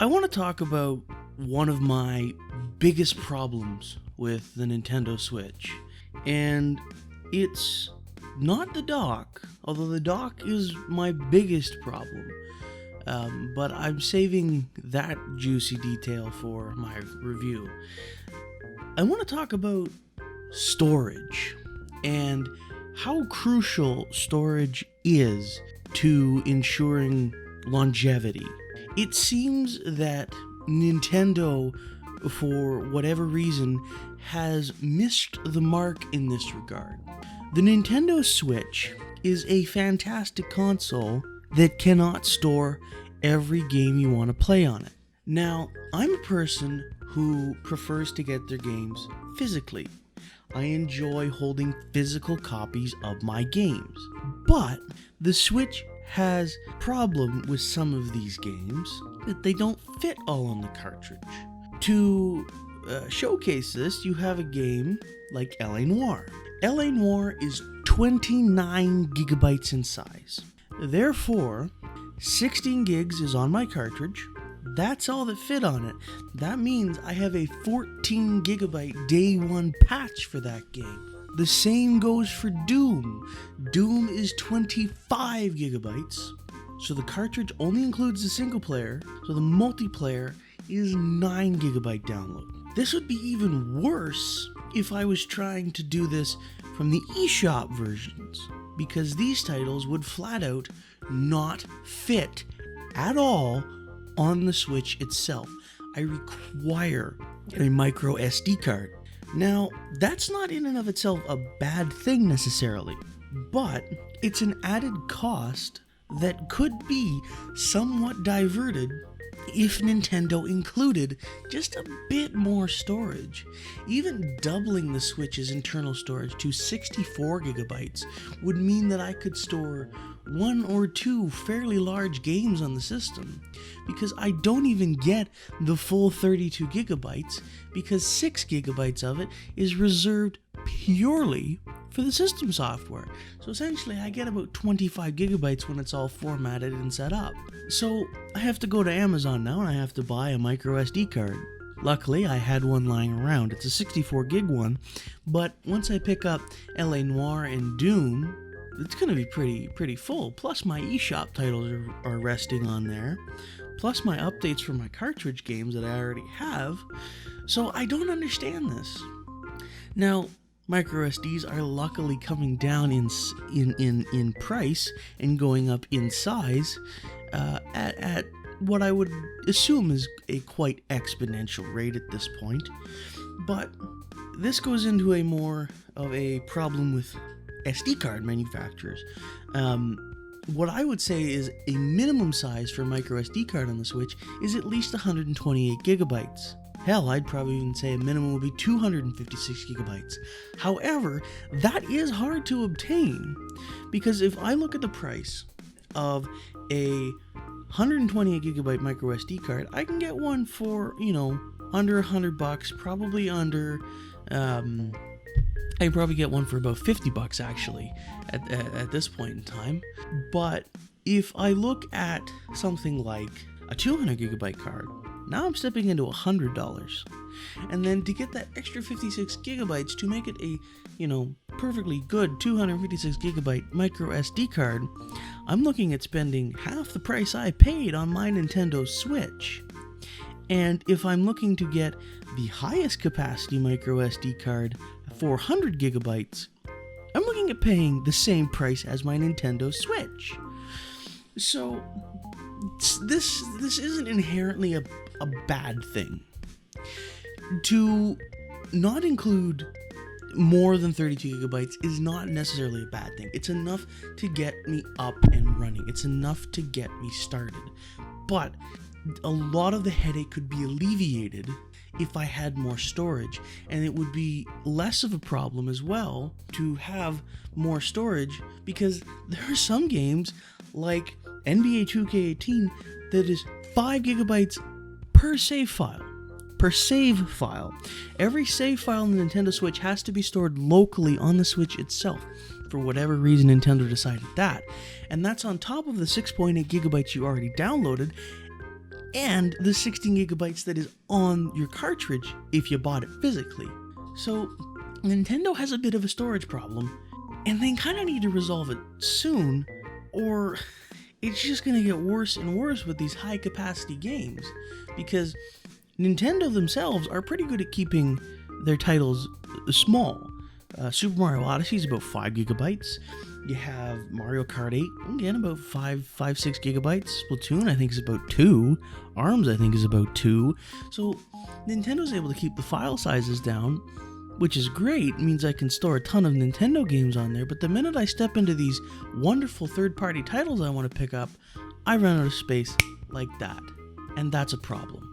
I want to talk about one of my biggest problems with the Nintendo Switch, and it's not the dock, although the dock is my biggest problem, but I'm saving that juicy detail for my review. I want to talk about storage and how crucial storage is to ensuring longevity. It seems that Nintendo, for whatever reason, has missed the mark in this regard. The Nintendo Switch is a fantastic console that cannot store every game you want to play on it. Now, I'm a person who prefers to get their games physically. I enjoy holding physical copies of my games. But the Switch has a problem with some of these games that they don't fit all on the cartridge. To showcase this, you have a game like L.A. Noire. L.A. Noire is 29 gigabytes in size. Therefore, 16 gigs is on my cartridge. That's all that fit on it. That means I have a 14 gigabyte day one patch for that game. The same goes for Doom. Doom is 25 gigabytes. So the cartridge only includes the single player, so the multiplayer is 9 gigabyte download. This would be even worse if I was trying to do this from the eShop versions, because these titles would flat out not fit at all on the Switch itself. I require a micro SD card. Now, that's not in and of itself a bad thing necessarily, but it's an added cost that could be somewhat diverted if Nintendo included just a bit more storage. Even doubling the Switch's internal storage to 64 gigabytes would mean that I could store one or two fairly large games on the system, because I don't even get the full 32 gigabytes because 6 gigabytes of it is reserved purely for the system software. So essentially I get about 25 gigabytes when it's all formatted and set up. So I have to go to Amazon now and I have to buy a micro SD card. Luckily I had one lying around. It's a 64 gig one, but once I pick up L.A. Noire and Doom, it's going to be pretty full. Plus my eShop titles are resting on there. Plus my updates for my cartridge games that I already have. So I don't understand this. Now, micro SDs are luckily coming down in price and going up in size at what I would assume is a quite exponential rate at this point. But this goes into a more of a problem with SD card manufacturers. What I would say is a minimum size for a micro SD card on the Switch is at least 128 gigabytes. Hell, I'd probably even say a minimum would be 256 gigabytes. However, that is hard to obtain, because if I look at the price of a 128 gigabyte micro SD card, I can get one for, under $100, probably under, I can probably get one for about $50 actually at this point in time. But if I look at something like a 200 gigabyte card, now I'm stepping into $100. And then to get that extra 56 gigabytes to make it a, perfectly good 256 gigabyte micro SD card, I'm looking at spending half the price I paid on my Nintendo Switch. And if I'm looking to get the highest capacity micro SD card, 400 gigabytes, I'm looking at paying the same price as my Nintendo Switch. So this isn't inherently a bad thing. To not include more than 32 gigabytes is not necessarily a bad thing. It's enough to get me up and running. It's enough to get me started. But a lot of the headache could be alleviated if I had more storage, and it would be less of a problem as well to have more storage, because there are some games like NBA 2K18 that is 5 gigabytes per save file. Every save file on the Nintendo Switch has to be stored locally on the Switch itself. For whatever reason, Nintendo decided that. And that's on top of the 6.8 gigabytes you already downloaded. and the 16 gigabytes that is on your cartridge if you bought it physically. So Nintendo has a bit of a storage problem, and they kind of need to resolve it soon, or it's just going to get worse and worse with these high capacity games, because Nintendo themselves are pretty good at keeping their titles small. Super Mario Odyssey is about 5 gigabytes. You have Mario Kart 8, again, about 6 gigabytes. Splatoon, I think, is about 2. ARMS, I think, is about 2. So Nintendo's able to keep the file sizes down, which is great. It means I can store a ton of Nintendo games on there, but the minute I step into these wonderful third-party titles I want to pick up, I run out of space like that. And that's a problem.